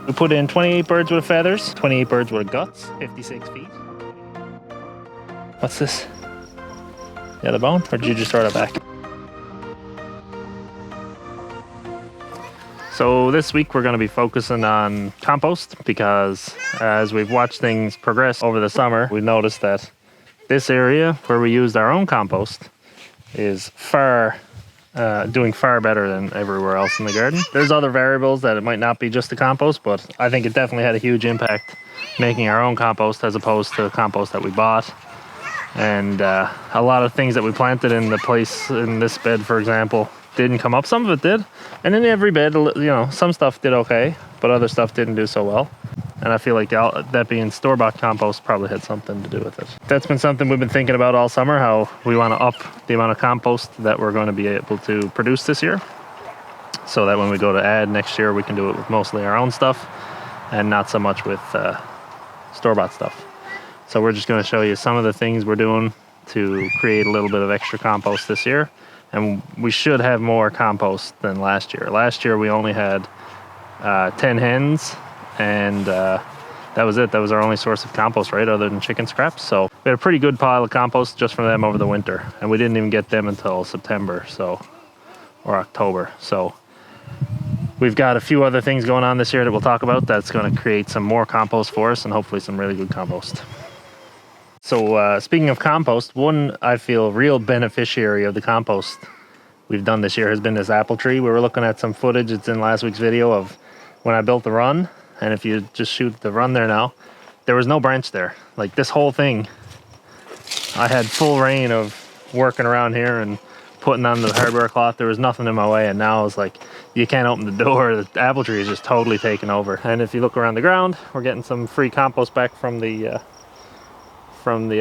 We put in 28 birds with feathers, 28 birds with guts, 56 feet. What's this? The other bone, or did you just throw that back? So this week we're going to be focusing on compost, because as we've watched things progress over the summer, we've noticed that this area where we used our own compost is doing far better than everywhere else in the garden. There's other variables that it might not be just the compost, but I think it definitely had a huge impact making our own compost as opposed to compost that we bought. And a lot of things that we planted in the place in this bed, for example, didn't come up. Some of it did, and in every bed, you know, some stuff did okay, but other stuff didn't do so well. And I feel like that being store-bought compost probably had something to do with it. That's been something we've been thinking about all summer, how we want to up the amount of compost that we're going to be able to produce this year, so that when we go to add next year, we can do it with mostly our own stuff and not so much with store-bought stuff. So we're just going to show you some of the things we're doing to create a little bit of extra compost this year. And we should have more compost than last year. Last year we only had 10 hens, and that was it. That was our only source of compost, right, other than chicken scraps. So we had a pretty good pile of compost just from them over the winter, and we didn't even get them until September, or October. So we've got a few other things going on this year that we'll talk about that's going to create some more compost for us, and hopefully some really good compost. So speaking of compost, one I feel real beneficiary of the compost we've done this year has been this apple tree. We were looking at some footage, it's in last week's video, of when I built the run. And if you just shoot the run there now, there was no branch there. Like this whole thing, I had full reign of working around here and putting on the hardware cloth. There was nothing in my way, and now it's like you can't open the door. The apple tree is just totally taken over. And if you look around the ground, we're getting some free compost back from the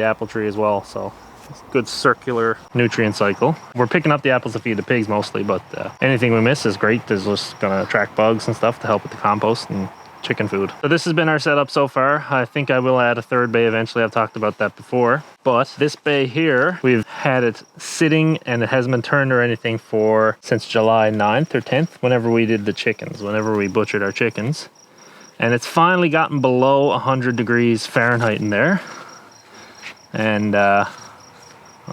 apple tree as well. So it's a good circular nutrient cycle. We're picking up the apples to feed the pigs mostly, but anything we miss is great. There's just gonna attract bugs and stuff to help with the compost and chicken food. So this has been our setup so far. I think I will add a third bay eventually. I've talked about that before. But this bay here, we've had it sitting and it hasn't been turned or anything since July 9th or 10th, whenever we did the chickens, whenever we butchered our chickens. And it's finally gotten below 100 degrees Fahrenheit in there. And I'll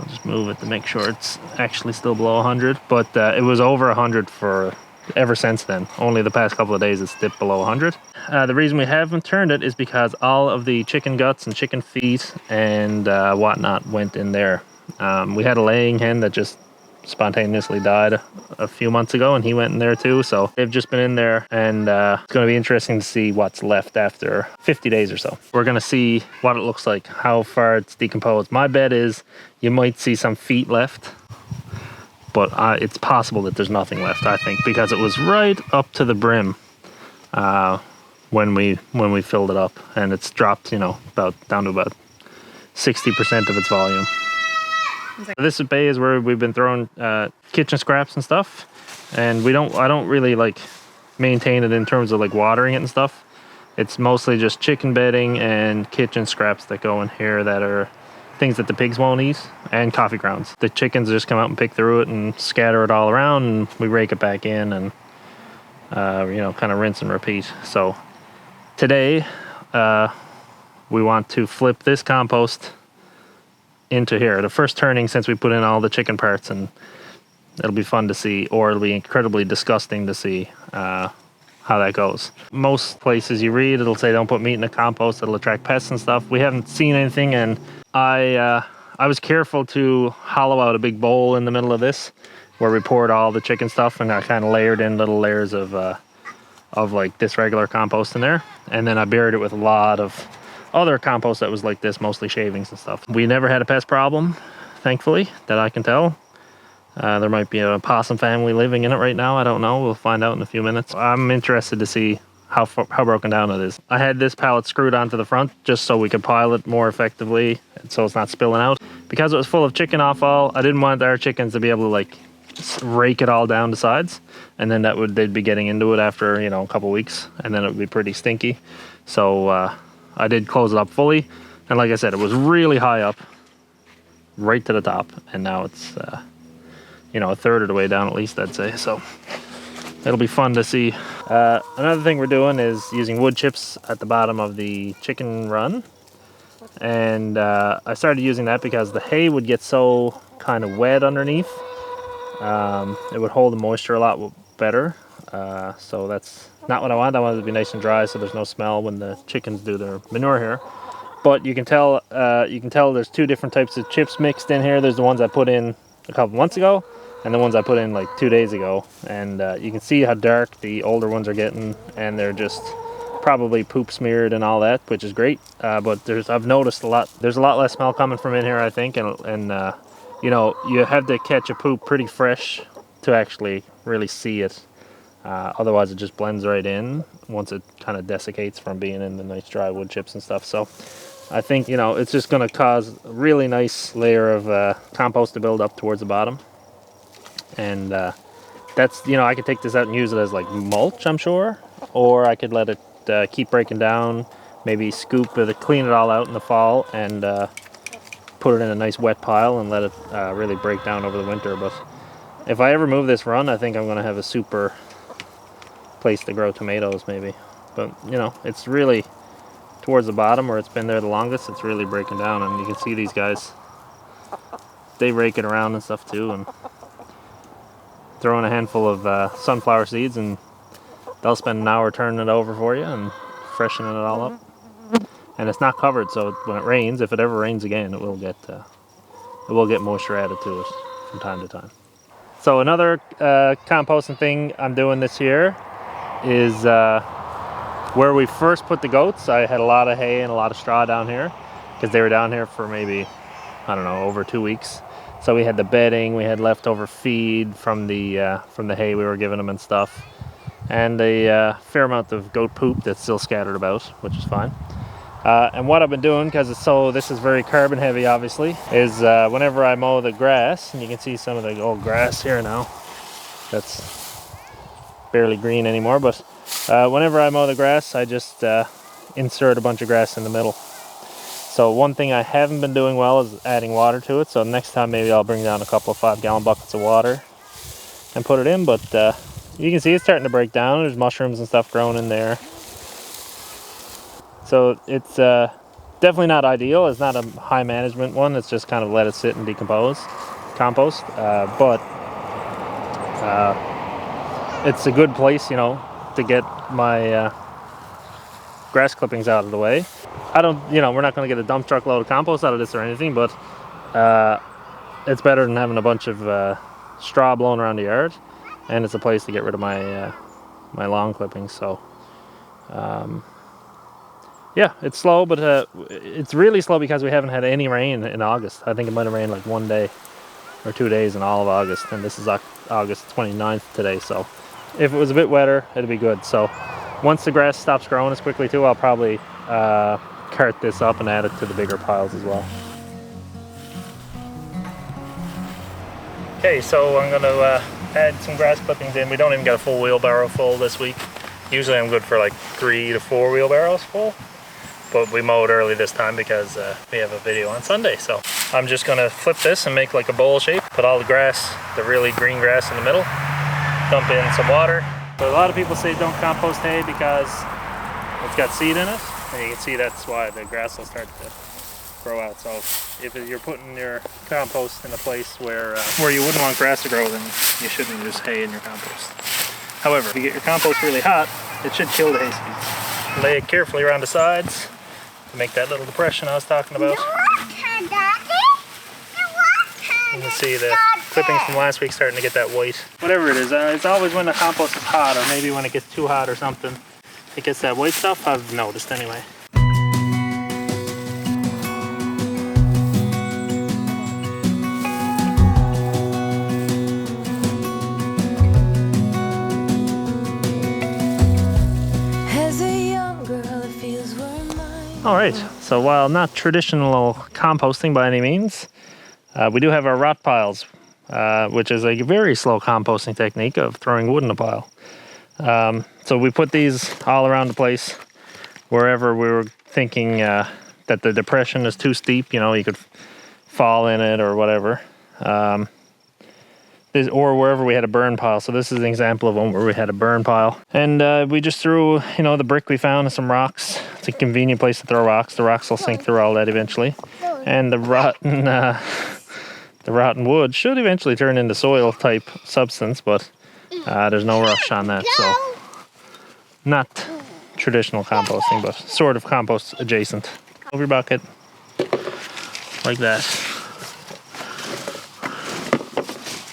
just move it to make sure it's actually still below 100, but it was over 100 for ever since then. Only the past couple of days it's dipped below 100. The reason we haven't turned it is because all of the chicken guts and chicken feet and whatnot went in there. We had a laying hen that just spontaneously died a few months ago, and he went in there too. So they've just been in there, and it's going to be interesting to see what's left after 50 days or so. We're going to see what it looks like, how far it's decomposed. My bet is you might see some feet left, but it's possible that there's nothing left, I think, because it was right up to the brim when we filled it up, and it's dropped, you know, down to about 60% of its volume. This bay is where we've been throwing kitchen scraps and stuff, and I don't really like maintain it in terms of like watering it and stuff. It's mostly just chicken bedding and kitchen scraps that go in here that are things that the pigs won't eat, and coffee grounds. The chickens just come out and pick through it and scatter it all around, and we rake it back in and you know, kind of rinse and repeat. So today we want to flip this compost into here, the first turning since we put in all the chicken parts, and it'll be fun to see, or it'll be incredibly disgusting to see how that goes. Most places you read, it'll say don't put meat in the compost, it'll attract pests and stuff. We haven't seen anything, and I was careful to hollow out a big bowl in the middle of this where we poured all the chicken stuff, and I kind of layered in little layers of like this regular compost in there, and then I buried it with a lot of other compost that was like this, mostly shavings and stuff. We never had a pest problem, thankfully, that I can tell. There might be a possum family living in it right now. I don't know. We'll find out in a few minutes. I'm interested to see how broken down it is. I had this pallet screwed onto the front just so we could pile it more effectively, so it's not spilling out. Because it was full of chicken offal, I didn't want our chickens to be able to like rake it all down the sides, and then they'd be getting into it after, you know, a couple weeks, and then it would be pretty stinky. So I did close it up fully, and like I said, it was really high up, right to the top, and now it's you know, a third of the way down at least, I'd say. So it'll be fun to see Another thing we're doing is using wood chips at the bottom of the chicken run. And I started using that because the hay would get so kind of wet underneath. It would hold the moisture a lot better. So that's not what I want. I want it to be nice and dry so there's no smell when the chickens do their manure here. But you can tell there's two different types of chips mixed in here. There's the ones I put in a couple months ago and the ones I put in like 2 days ago. And you can see how dark the older ones are getting, and they're just probably poop smeared and all that, which is great. But I've noticed there's a lot less smell coming from in here, I think, and you know, you have to catch a poop pretty fresh to actually really see it. Otherwise it just blends right in once it kind of desiccates from being in the nice dry wood chips and stuff. So I think, you know, it's just going to cause a really nice layer of compost to build up towards the bottom. And that's, you know, I could take this out and use it as like mulch, I'm sure, or I could let it keep breaking down, maybe scoop it, clean it all out in the fall, and put it in a nice wet pile and let it really break down over the winter. But if I ever move this run, I think I'm going to have a super place to grow tomatoes maybe. But you know, it's really towards the bottom where it's been there the longest, it's really breaking down. And you can see these guys, they rake it around and stuff too, and throw in a handful of sunflower seeds and they'll spend an hour turning it over for you and freshening it all up. And it's not covered, so when it rains, if it ever rains again, it will get moisture added to it from time to time. So another composting thing I'm doing this year is where we first put the goats. I had a lot of hay and a lot of straw down here because they were down here for maybe, I don't know, over 2 weeks. So we had the bedding, we had leftover feed from the hay we were giving them and stuff, and a fair amount of goat poop that's still scattered about, which is fine. And what I've been doing, because this is very carbon heavy obviously, is whenever I mow the grass, and you can see some of the old grass here now, that's barely green anymore, but whenever I mow the grass, I just insert a bunch of grass in the middle. So one thing I haven't been doing well is adding water to it, so next time maybe I'll bring down a couple of 5-gallon buckets of water and put it in. But you can see it's starting to break down. There's mushrooms and stuff growing in there. So it's definitely not ideal. It's not a high management one. It's just kind of let it sit and compost. But it's a good place, you know, to get my grass clippings out of the way. I don't, you know, we're not going to get a dump truck load of compost out of this or anything, but it's better than having a bunch of straw blowing around the yard, and it's a place to get rid of my my lawn clippings. So yeah, it's slow, but it's really slow because we haven't had any rain in August. I think it might have rained like 1 day or 2 days in all of August, and this is August 29th today, so if it was a bit wetter, it'd be good. So once the grass stops growing as quickly too, I'll probably cart this up and add it to the bigger piles as well. Okay, so I'm going to add some grass clippings in. We don't even got a full wheelbarrow full this week. Usually I'm good for like 3 to 4 wheelbarrows full, but we mowed early this time because we have a video on Sunday. So I'm just going to flip this and make like a bowl shape, put all the grass, the really green grass in the middle, dump in some water. So a lot of people say don't compost hay because it's got seed in it, and you can see that's why the grass will start to grow out. So if you're putting your compost in a place where you wouldn't want grass to grow, then you shouldn't use hay in your compost. However, if you get your compost really hot, it should kill the hay seeds. Lay it carefully around the sides to make that little depression I was talking about. You can see the clippings from last week starting to get that white. Whatever it is, it's always when the compost is hot, or maybe when it gets too hot or something, it gets that white stuff. I've noticed anyway. Alright, so while not traditional composting by any means, we do have our rot piles, which is a very slow composting technique of throwing wood in a pile. So we put these all around the place, wherever we were thinking that the depression is too steep, you know, you could fall in it or whatever. or wherever we had a burn pile. So this is an example of one where we had a burn pile. And we just threw, you know, the brick we found and some rocks. It's a convenient place to throw rocks. The rocks will sink through all that eventually. And the rotten wood should eventually turn into soil type substance, but there's no rush on that. So not traditional composting, but sort of compost adjacent. Over your bucket, like that.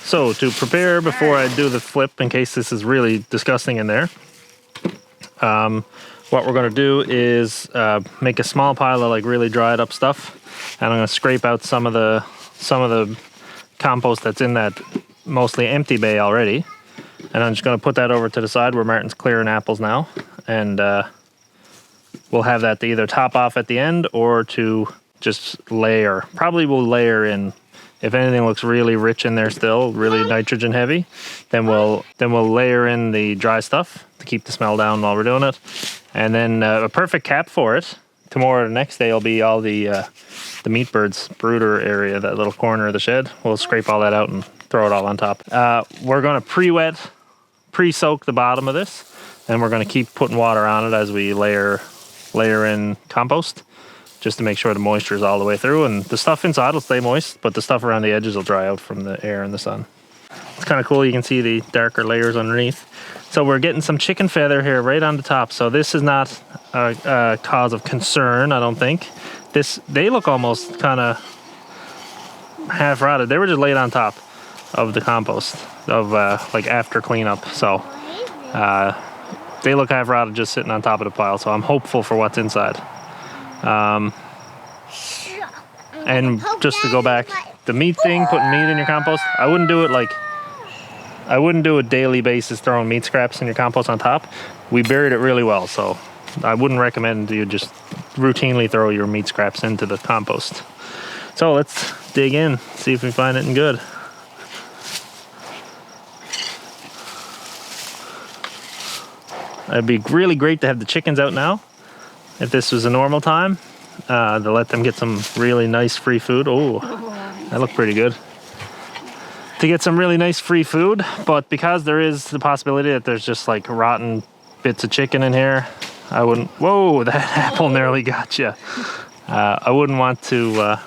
So to prepare before I do the flip, in case this is really disgusting in there, what we're going to do is make a small pile of like really dried up stuff, and I'm going to scrape out some of the compost that's in that mostly empty bay already, and I'm just going to put that over to the side where Martin's clearing apples now, and we'll have that to either top off at the end or to just layer. Probably we'll layer in. If anything looks really rich in there still, really nitrogen heavy, then we'll layer in the dry stuff to keep the smell down while we're doing it. And then a perfect cap for it, tomorrow or the next day will be all the meat birds brooder area, that little corner of the shed. We'll scrape all that out and throw it all on top. We're going to pre-soak the bottom of this, and we're going to keep putting water on it as we layer in compost, just to make sure the moisture is all the way through, and the stuff inside will stay moist, but the stuff around the edges will dry out from the air and the sun. It's kind of cool. You can see the darker layers underneath. So we're getting some chicken feather here right on the top. So this is not a cause of concern, I don't think. They look almost kind of half rotted. They were just laid on top of the compost of like after cleanup. So they look half rotted just sitting on top of the pile. So I'm hopeful for what's inside. And just to go back, the meat thing, putting meat in your compost, I wouldn't do a daily basis throwing meat scraps in your compost on top. We buried it really well, so I wouldn't recommend you just routinely throw your meat scraps into the compost. So let's dig in, see if we find anything good. It'd be really great to have the chickens out now. If this was a normal time, to let them get some really nice free food. Oh, that looked pretty good. To get some really nice free food, but because there is the possibility that there's just like rotten bits of chicken in here, I wouldn't, whoa, that apple nearly got you. I wouldn't want to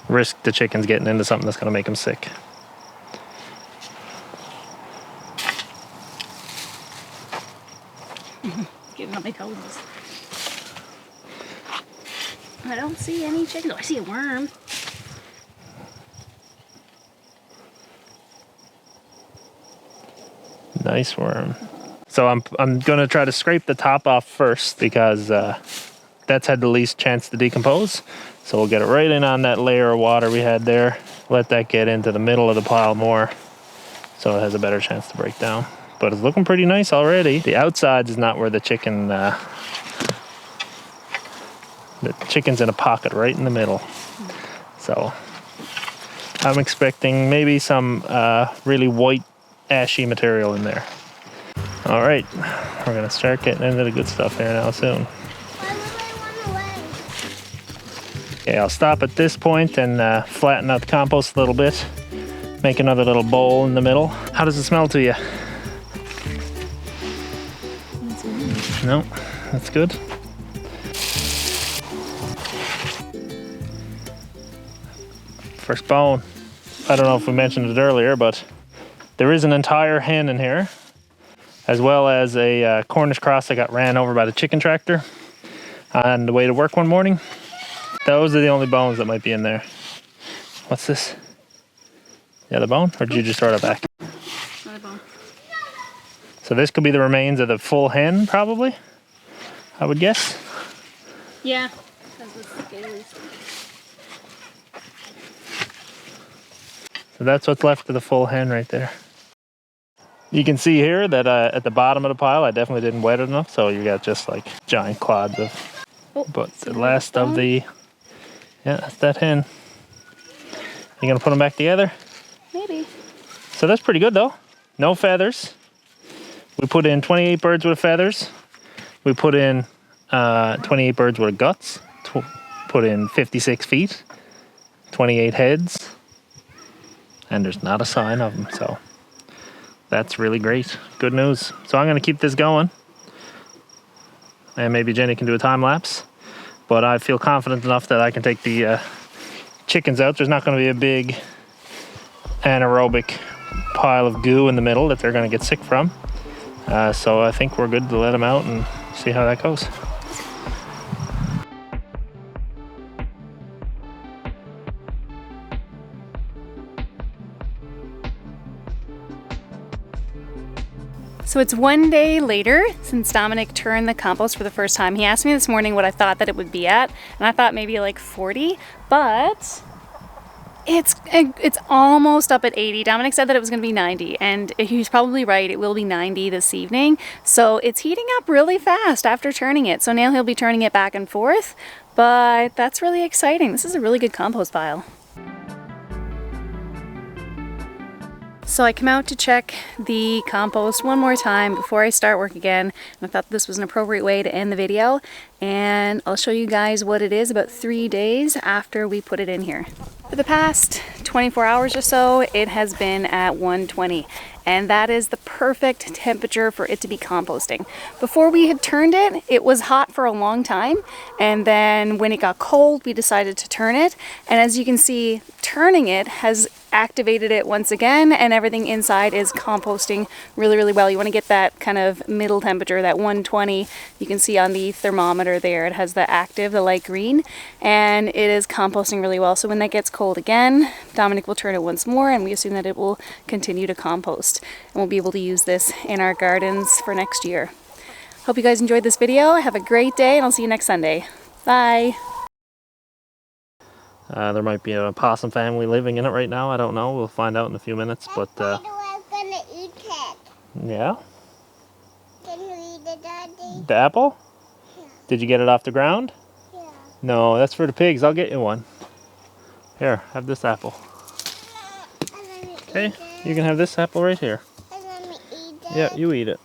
risk the chickens getting into something that's gonna make them sick. Getting on my toes. I don't see any chickens. Oh, I see a worm. Nice worm. So I'm gonna try to scrape the top off first because that's had the least chance to decompose. So we'll get it right in on that layer of water we had there. Let that get into the middle of the pile more, so it has a better chance to break down. But it's looking pretty nice already. The outside is not where the chicken. The chicken's in a pocket right in the middle. So I'm expecting maybe some really white, ashy material in there. All right, we're gonna start getting into the good stuff here now soon. Okay, I'll stop at this point and flatten out the compost a little bit. Make another little bowl in the middle. How does it smell to you? No, that's good. First bone. I don't know if we mentioned it earlier, but there is an entire hen in here, as well as a Cornish cross that got ran over by the chicken tractor on the way to work one morning. Those are the only bones that might be in there. What's this? The other bone? Or did you just throw it back? Another bone. So this could be the remains of the full hen, probably, I would guess. Yeah, because the scales. So that's what's left of the full hen right there. You can see here that at the bottom of the pile, I definitely didn't wet it enough, so you got just like giant clods of. But the last of the, yeah, that's that hen. You gonna put them back together? Maybe. So that's pretty good though. No feathers. We put in 28 birds with feathers. We put in 28 birds with guts. Put in 56 feet, 28 heads. and there's not a sign of them. So that's really great. Good news. So I'm going to keep this going, and maybe Jenny can do a time lapse. But I feel confident enough that I can take the chickens out. There's not going to be a big anaerobic pile of goo in the middle that they're going to get sick from. So I think we're good to let them out and see how that goes. So it's one day later since Dominic turned the compost for the first time. He asked me this morning what I thought that it would be at, and I thought maybe like 40, but it's almost up at 80. Dominic said that it was going to be 90, and he's probably right. It will be 90 this evening. So it's heating up really fast after turning it. So now he'll be turning it back and forth, but that's really exciting. This is a really good compost pile. So I come out to check the compost one more time before I start work again, and I thought this was an appropriate way to end the video, and I'll show you guys what it is about 3 days after we put it in here. For the past 24 hours or so, it has been at 120, and that is the perfect temperature for it to be composting. Before we had turned it, it was hot for a long time, and then when it got cold, we decided to turn it, and as you can see, turning it has activated it once again, and everything inside is composting really, really well. You want to get that kind of middle temperature, that 120. You can see on the thermometer there, it has the active, the light green, and it is composting really well. So when that gets cold again, Dominic will turn it once more, and we assume that it will continue to compost, and we'll be able to use this in our gardens for next year. Hope you guys enjoyed this video. Have a great day, and I'll see you next Sunday. Bye. There might be a possum family living in it right now. I don't know. We'll find out in a few minutes. But I'm gonna eat it. yeah. Can you eat it, Daddy? The apple? Yeah. Did you get it off the ground? Yeah. No, that's for the pigs. I'll get you one. Here, have this apple. Okay, you can have this apple right here. I'm gonna eat it. Yeah, you eat it.